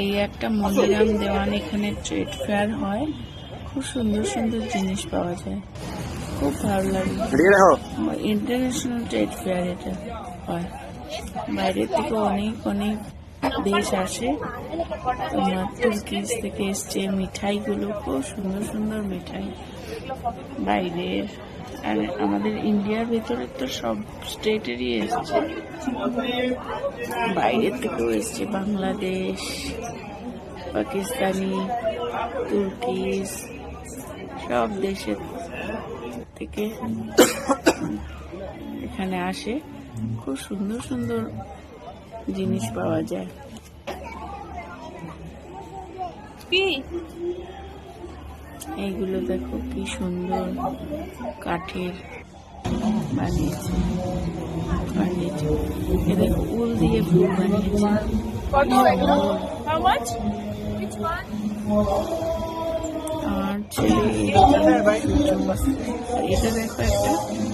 এই একটা মনিরাম দেওয়ান, এখানে ট্রেড ফেয়ার হয়, খুব সুন্দর সুন্দর জিনিস পাওয়া যায়, খুব ভালো লাগে। ইন্টারন্যাশনাল ট্রেড ফেয়ার এটা হয়, বাইরের থেকে অনেক অনেক দেশ আসে। তোমার তুর্কিজ থেকে এসছে, মিঠাইগুলো খুব সুন্দর সুন্দর মিঠাই বাইরের, আর আমাদের ইন্ডিয়ার ভেতরে তো সব স্টেটেরই এসছে, বাইরের থেকেও এসছে, বাংলাদেশ, পাকিস্তানি, তুর্কিজ, সব দেশের থেকে এখানে আসে, খুব সুন্দর সুন্দর জিনিস পাওয়া যায়। এইগুলো দেখো কি সুন্দর কাঠের বানিয়েছে, এ দেখো উল দিয়ে ফুল বানিয়েছে। আর ছেলে এটা দেখো একটা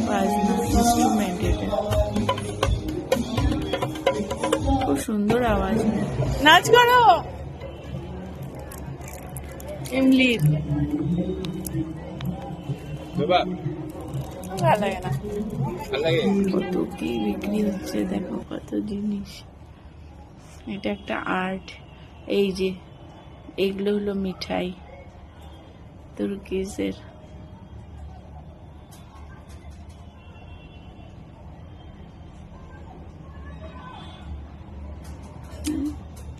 বাজনা ইনস্ট্রুমেন্ট, এটা খুব সুন্দর আওয়াজ, নাচ করো এমলি, ভালো লাগে না, কত কি বিক্রি হচ্ছে দেখো, কত জিনিস, এটা একটা আর্ট। এই যে এগুলো হলো মিঠাই তুর্কিজের।